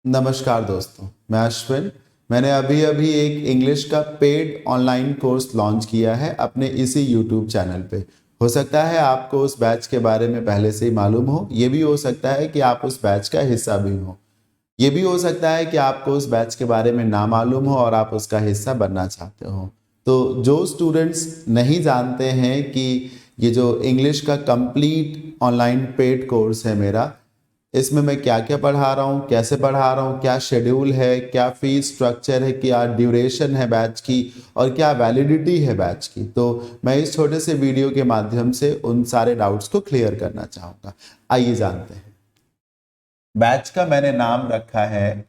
नमस्कार दोस्तों, मैं अश्विन। मैंने अभी अभी एक इंग्लिश का पेड ऑनलाइन कोर्स लॉन्च किया है अपने इसी यूट्यूब चैनल पे। हो सकता है आपको उस बैच के बारे में पहले से ही मालूम हो, ये भी हो सकता है कि आप उस बैच का हिस्सा भी हो। ये भी हो सकता है कि आपको उस बैच के बारे में ना मालूम हो और आप उसका हिस्सा बनना चाहते हो। तो जो स्टूडेंट्स नहीं जानते हैं कि ये जो इंग्लिश का कंप्लीट ऑनलाइन पेड कोर्स है मेरा, इसमें मैं क्या क्या पढ़ा रहा हूँ, कैसे पढ़ा रहा हूँ, क्या शेड्यूल है, क्या फीस स्ट्रक्चर है, क्या ड्यूरेशन है बैच की और क्या वैलिडिटी है बैच की, तो मैं इस छोटे से वीडियो के माध्यम से उन सारे डाउट्स को क्लियर करना चाहूँगा। आइए जानते हैं। बैच का मैंने नाम रखा है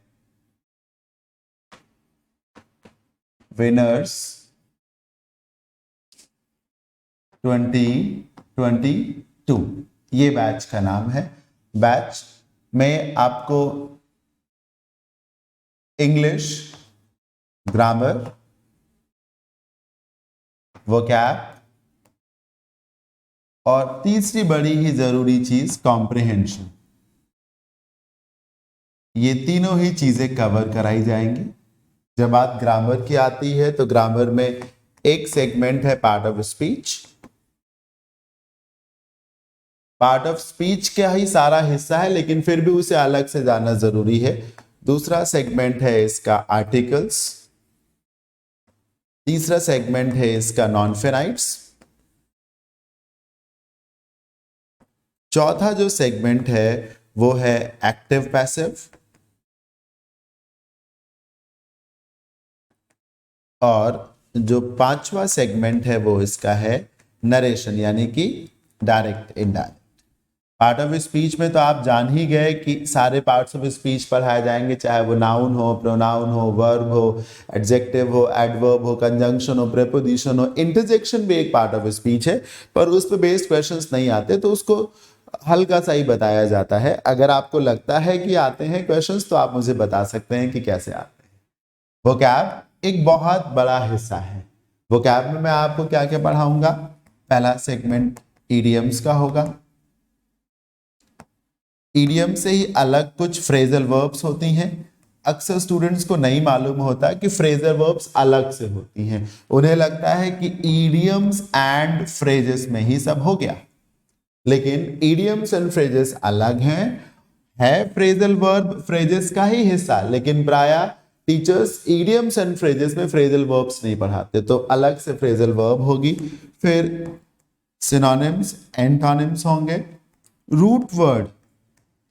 विनर्स 2022। ये बैच का नाम है। बैच में आपको इंग्लिश ग्रामर, वोकैब और तीसरी बड़ी ही जरूरी चीज कॉम्प्रिहेंशन, ये तीनों ही चीजें कवर कराई जाएंगी। जब बात ग्रामर की आती है तो ग्रामर में एक सेगमेंट है part of speech. Part of speech का ही सारा हिस्सा है, लेकिन फिर भी उसे अलग से जानना जरूरी है। दूसरा सेगमेंट है इसका आर्टिकल्स। तीसरा सेगमेंट है इसका नॉन फेनाइट्स। चौथा जो सेगमेंट है वो है एक्टिव पैसिव। और जो पांचवा सेगमेंट है वो इसका है नरेशन, यानी कि direct indirect. Part of speech में तो आप जान ही गए कि सारे पार्ट्स ऑफ स्पीच पढ़ाए जाएंगे, चाहे वो नाउन हो, प्रोनाउन हो, वर्ब हो, एडजेक्टिव हो, एडवर्ब हो, कंजंक्शन हो, प्रेपोजिशन हो। इंटरजेक्शन भी एक पार्ट ऑफ स्पीच है, पर उस पर बेस्ड क्वेश्चंस नहीं आते, तो उसको हल्का सा ही बताया जाता है। अगर आपको लगता है कि आते हैं क्वेश्चंस तो आप मुझे बता सकते हैं कि कैसे आते हैं। वोकैब एक बहुत बड़ा हिस्सा है। वोकैब में मैं आपको क्या क्या पढ़ाऊंगा। पहला सेगमेंट ईडियम्स का होगा। ईडियम से ही अलग कुछ फ्रेजल वर्ब्स होती हैं। अक्सर स्टूडेंट्स को नहीं मालूम होता कि फ्रेजल वर्ब्स अलग से होती हैं। उन्हें लगता है कि ईडियम्स एंड फ्रेजेस में ही सब हो गया, लेकिन ईडियम्स एंड फ्रेजेस अलग हैं। है फ्रेजल वर्ब फ्रेजेस का ही हिस्सा, लेकिन प्रायः टीचर्स ईडियम्स एंड फ्रेजेस में फ्रेजल वर्ब्स नहीं पढ़ाते, तो अलग से फ्रेजल वर्ब होगी। फिर सिनोनिम्स, एंटोनिम्स होंगे। रूट वर्ड,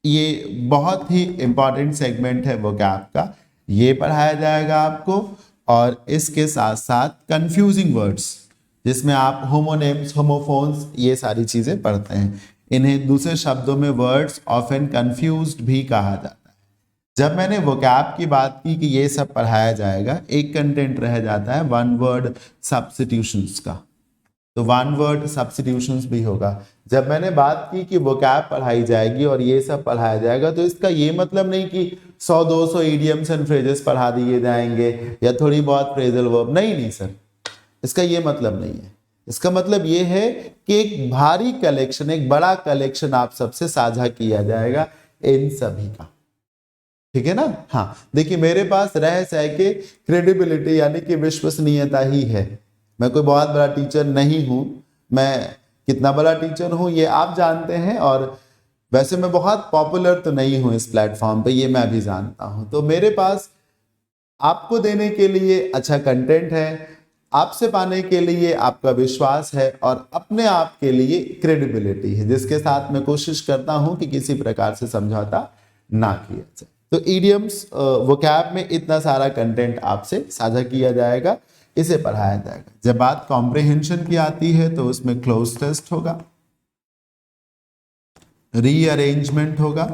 ये बहुत ही इंपॉर्टेंट सेगमेंट है वोकैब का, ये पढ़ाया जाएगा आपको। और इसके साथ साथ कंफ्यूजिंग वर्ड्स, जिसमें आप होमोनेम्स, होमोफोन्स, ये सारी चीजें पढ़ते हैं। इन्हें दूसरे शब्दों में वर्ड्स ऑफन कंफ्यूज्ड भी कहा जाता है। जब मैंने वोकैब की बात की कि ये सब पढ़ाया जाएगा, एक कंटेंट रह जाता है वन वर्ड सब्स्टिट्यूशंस का, तो वन वर्ड सब्स्टिट्यूशंस भी होगा। जब मैंने बात की कि वोकैब पढ़ाई जाएगी और ये सब पढ़ाया जाएगा, तो इसका ये मतलब नहीं कि 100-200 इडियम्स एंड फ्रेजेस पढ़ा दिए जाएंगे या थोड़ी बहुत फ्रेजल वर्ब। नहीं सर, इसका ये मतलब नहीं है। इसका मतलब ये है कि एक भारी कलेक्शन, एक बड़ा कलेक्शन आप सबसे साझा किया जाएगा इन सभी का। ठीक है ना। हाँ, देखिए मेरे पास रह सह के क्रेडिबिलिटी यानी कि विश्वसनीयता ही है। मैं कोई बहुत बड़ा टीचर नहीं हूं। मैं कितना बड़ा टीचर हूं ये आप जानते हैं, और वैसे मैं बहुत पॉपुलर तो नहीं हूं इस प्लेटफॉर्म पे, ये मैं भी जानता हूं। तो मेरे पास आपको देने के लिए अच्छा कंटेंट है, आपसे पाने के लिए आपका विश्वास है, और अपने आप के लिए क्रेडिबिलिटी है, जिसके साथ मैं कोशिश करता हूं कि किसी प्रकार से समझौता ना किया जाए। तो इडियम्स वोकैब में इतना सारा कंटेंट आपसे साझा किया जाएगा, इसे पढ़ाया जाएगा। जब बात कॉम्प्रिहेंशन की आती है तो उसमें क्लोज टेस्ट होगा, रीअरेंजमेंट होगा,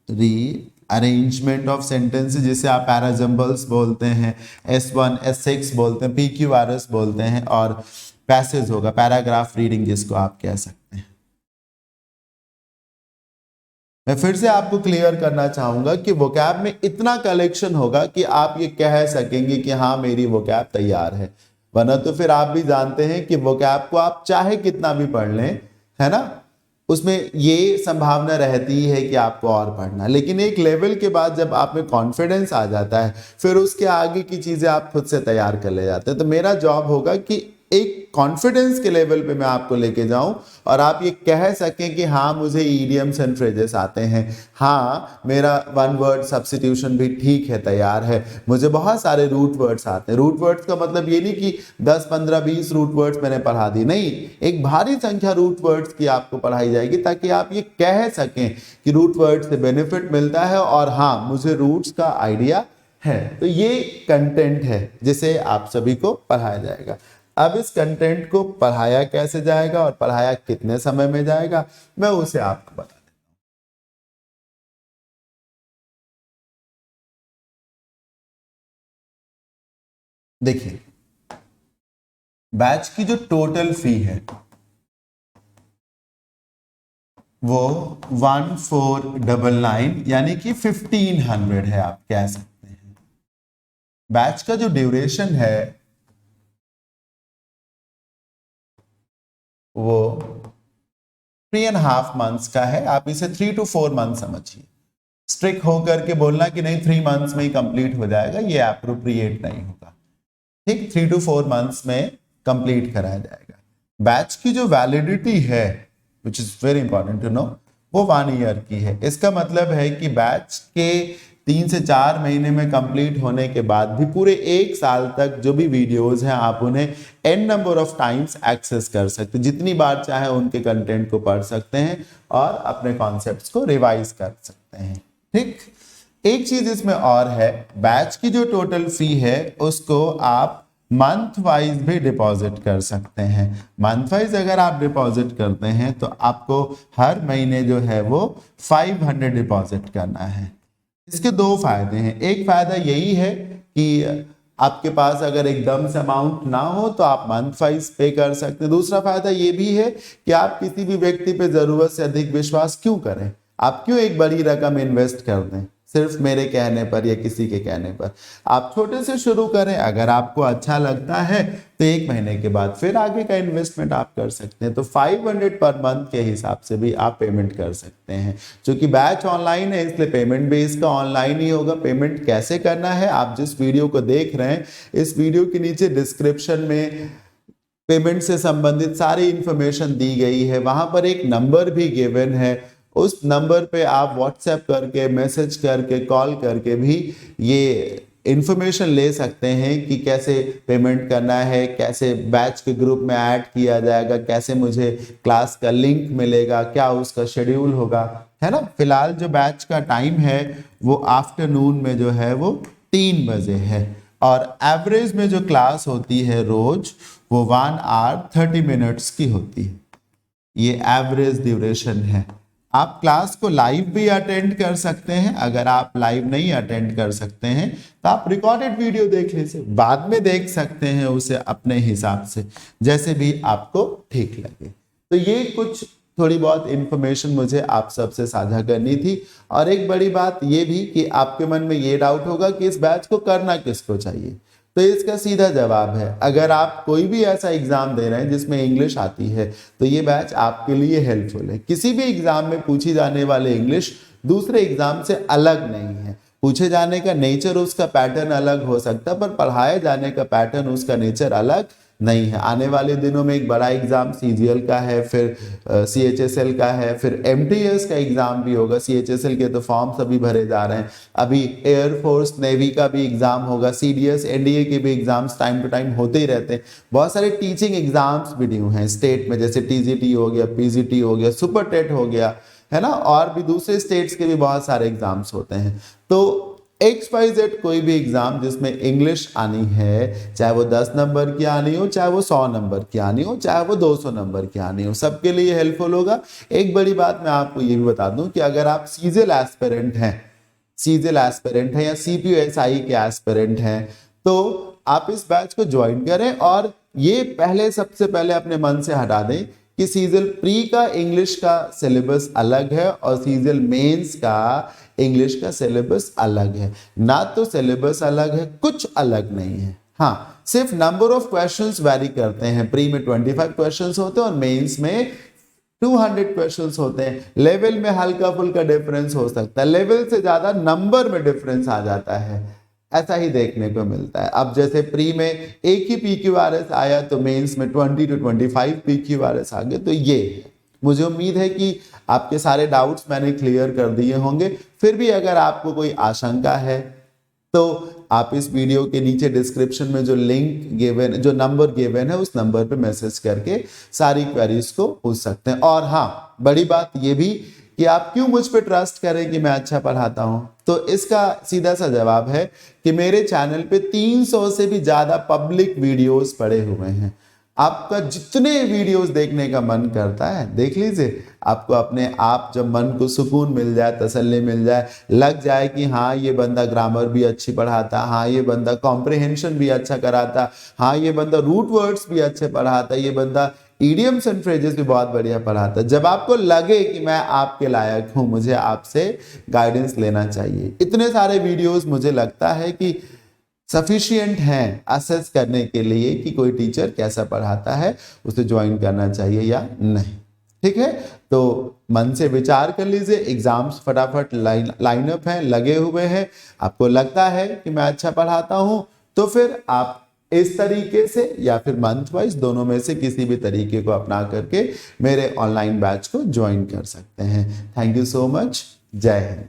रीअरेंजमेंट ऑफ सेंटेंसेस जिसे आप पैराजम्बल्स बोलते हैं, S1 S6 बोलते हैं, PQRS बोलते हैं, और पैसेज होगा, पैराग्राफ रीडिंग जिसको आप कह सकते हैं। मैं फिर से आपको क्लियर करना चाहूंगा कि वोकैब में इतना कलेक्शन होगा कि आप ये कह सकेंगे कि हाँ मेरी वोकैब तैयार है। वरना तो फिर आप भी जानते हैं कि वोकैब को आप चाहे कितना भी पढ़ लें, है ना, उसमें ये संभावना रहती है कि आपको और पढ़ना, लेकिन एक लेवल के बाद जब आप में कॉन्फिडेंस आ जाता है फिर उसके आगे की चीज़ें आप खुद से तैयार कर ले जाते हैं। तो मेरा जॉब होगा कि एक कॉन्फिडेंस के लेवल पे मैं आपको लेके जाऊं और आप ये कह सकें कि हाँ मुझे ईडियम्स एंड फ्रेजेस आते हैं, हाँ मेरा वन वर्ड सब्स्टिट्यूशन भी ठीक है, तैयार है, मुझे बहुत सारे रूट वर्ड्स आते हैं। रूट वर्ड्स का मतलब ये नहीं कि 10 15 20 रूट वर्ड्स मैंने पढ़ा दी, नहीं, एक भारी संख्या रूट वर्ड्स की आपको पढ़ाई जाएगी ताकि आप ये कह सकें कि रूट वर्ड से बेनिफिट मिलता है और हाँ मुझे रूट्स का आइडिया है। तो ये कंटेंट है जिसे आप सभी को पढ़ाया जाएगा। अब इस कंटेंट को पढ़ाया कैसे जाएगा और पढ़ाया कितने समय में जाएगा, मैं उसे आपको बता देता हूं। देखिए, बैच की जो टोटल फी है वो 1499 यानी कि 1500 है, आप कह सकते हैं। बैच का जो ड्यूरेशन है वो 3.5 मंथ्स का है। आप इसे 3 to 4 मंथ समझिए। स्ट्रिक्ट होकर के बोलना कि नहीं 3 मंथ्स में ही कंप्लीट हो जाएगा, ये अप्रोप्रिएट नहीं होगा। ठीक, 3 to 4 मंथ्स में कंप्लीट कराया जाएगा। बैच की जो वैलिडिटी है which is very important to know, वो 1 ईयर की है। इसका मतलब है कि बैच के 3 से 4 महीने में कंप्लीट होने के बाद भी पूरे 1 साल तक जो भी वीडियोस हैं आप उन्हें n number of times access कर सकते हैं, जितनी बार चाहे उनके कंटेंट को पढ़ सकते हैं और अपने कॉन्सेप्ट्स को रिवाइज कर सकते हैं। ठीक, एक चीज इसमें और है, बैच की जो टोटल फी है उसको आप मंथ वाइज भी डिपॉजिट कर सकते हैं। मंथ वाइज अगर आप डिपॉजिट करते हैं तो आपको हर महीने जो है वो 500 डिपॉजिट करना है। इसके 2 फायदे हैं। एक फायदा यही है कि आपके पास अगर एकदम से अमाउंट ना हो तो आप मंथ वाइज पे कर सकते हैं। दूसरा फायदा ये भी है कि आप किसी भी व्यक्ति पे जरूरत से अधिक विश्वास क्यों करें, आप क्यों एक बड़ी रकम इन्वेस्ट कर दें सिर्फ मेरे कहने पर या किसी के कहने पर। आप छोटे से शुरू करें, अगर आपको अच्छा लगता है तो 1 महीने के बाद फिर आगे का इन्वेस्टमेंट आप कर सकते हैं। तो 500 पर मंथ के हिसाब से भी आप पेमेंट कर सकते हैं। क्योंकि बैच ऑनलाइन है इसलिए पेमेंट भी इसका ऑनलाइन ही होगा। पेमेंट कैसे करना है, आप जिस वीडियो को देख रहे हैं इस वीडियो के नीचे डिस्क्रिप्शन में पेमेंट से संबंधित सारी इंफॉर्मेशन दी गई है। वहां पर एक नंबर भी गिवन है, उस नंबर पे आप व्हाट्सएप करके, मैसेज करके, कॉल करके भी ये इंफॉर्मेशन ले सकते हैं कि कैसे पेमेंट करना है, कैसे बैच के ग्रुप में ऐड किया जाएगा, कैसे मुझे क्लास का लिंक मिलेगा, क्या उसका शेड्यूल होगा, है ना। फिलहाल जो बैच का टाइम है वो आफ्टरनून में जो है वो 3 बजे है और एवरेज में जो क्लास होती है रोज वो 1 hour 30 minutes की होती है। ये एवरेज ड्यूरेशन है। आप क्लास को लाइव भी अटेंड कर सकते हैं। अगर आप लाइव नहीं अटेंड कर सकते हैं तो आप रिकॉर्डेड वीडियो देख लीजिए, बाद में देख सकते हैं उसे अपने हिसाब से, जैसे भी आपको ठीक लगे। तो ये कुछ थोड़ी बहुत इंफॉर्मेशन मुझे आप सबसे साझा करनी थी। और एक बड़ी बात ये भी कि आपके मन में ये डाउट होगा कि इस बैच को करना किसको चाहिए, तो इसका सीधा जवाब है, अगर आप कोई भी ऐसा एग्जाम दे रहे हैं जिसमें इंग्लिश आती है तो ये बैच आपके लिए हेल्पफुल है। किसी भी एग्जाम में पूछी जाने वाले इंग्लिश दूसरे एग्जाम से अलग नहीं है। पूछे जाने का नेचर, उसका पैटर्न अलग हो सकता है, पर पढ़ाए जाने का पैटर्न, उसका नेचर अलग नहीं है। आने वाले दिनों में एक बड़ा एग्जाम सीजीएल का है, फिर सीएचएसएल का है, फिर एमटीएस का एग्जाम भी होगा। सीएचएसएल के तो फॉर्म्स अभी भरे जा रहे हैं, अभी एयरफोर्स नेवी का भी एग्जाम होगा, सीडीएस एनडीए के भी एग्जाम्स टाइम टू टाइम होते ही रहते हैं। बहुत सारे टीचिंग एग्जाम्स भी ड्यू हैं स्टेट में, जैसे टीजीटी हो गया, पीजीटी हो गया, सुपर टेट हो गया, है ना, और भी दूसरे स्टेट्स के भी बहुत सारे एग्जाम्स होते हैं। तो XYZ कोई भी एग्जाम जिसमें इंग्लिश आनी है, चाहे वो 10 नंबर की आनी हो, चाहे वो 100 नंबर की आनी हो, चाहे वो 200 नंबर की आनी हो, सबके लिए हेल्पफुल होगा। एक बड़ी बात मैं आपको ये भी बता दूं कि अगर आप सीजीएल एस्पिरेंट हैं या सीपीयूएसआई के एस्पिरेंट हैं तो आप इस बैच को ज्वाइन करें और ये सबसे पहले अपने मन से हटा दें कि सीजीएल प्री का इंग्लिश का सिलेबस अलग है और सीजीएल मेंस का इंग्लिश का सिलेबस अलग है। ना तो सिलेबस अलग है, कुछ अलग नहीं है। हाँ, सिर्फ नंबर ऑफ क्वेश्चंस वैरी करते हैं। प्री में 25 क्वेश्चंस होते हैं और मेंस में 200 क्वेश्चंस होते हैं। लेवल में हल्का फुल्का डिफरेंस हो सकता है, लेवल से ज्यादा नंबर में डिफरेंस आ जाता है, ऐसा ही देखने को मिलता है। अब जैसे प्री में एक ही PQRS आया तो मेंस में 20 to 25 PQRS आ गए। तो ये मुझे उम्मीद है कि आपके सारे डाउट्स मैंने क्लियर कर दिए होंगे। फिर भी अगर आपको कोई आशंका है तो आप इस वीडियो के नीचे डिस्क्रिप्शन में जो लिंक गिवन, जो नंबर गिवन है, उस नंबर पे मैसेज करके सारी क्वेरीज को पूछ सकते हैं। और हाँ, बड़ी बात ये भी कि आप क्यों मुझ पे ट्रस्ट करें कि मैं अच्छा पढ़ाता हूं, तो इसका सीधा सा जवाब है कि मेरे चैनल पे 300 से भी ज्यादा पब्लिक वीडियोस पड़े हुए हैं। आपका जितने वीडियोस देखने का मन करता है देख लीजिए। आपको अपने आप जब मन को सुकून मिल जाए, तसल्ली मिल जाए, लग जाए कि हाँ ये बंदा ग्रामर भी अच्छी पढ़ाता, हाँ ये बंदा कॉम्प्रिहेंशन भी अच्छा कराता, हाँ ये बंदा रूट वर्ड्स भी अच्छे पढ़ाता, ये बंदा इडियम्स एंड फ्रेजेस भी बहुत बढ़िया पढ़ाता, जब आपको लगे कि मैं आपके लायक हूं, मुझे आपसे गाइडेंस लेना चाहिए, इतने सारे वीडियोस मुझे लगता है कि सफिशिएंट हैं असेस करने के लिए कि कोई टीचर कैसा पढ़ाता है, उसे ज्वाइन करना चाहिए या नहीं। ठीक है, तो मन से विचार कर लीजिए। एग्जाम्स फटाफट लाइनअप हैं, लगे हुए हैं। आपको लगता है कि मैं अच्छा पढ़ाता हूं तो फिर आप इस तरीके से या फिर मंथ वाइज दोनों में से किसी भी तरीके को अपना करके मेरे ऑनलाइन बैच को ज्वाइन कर सकते हैं। Thank you so much. जय हिंद।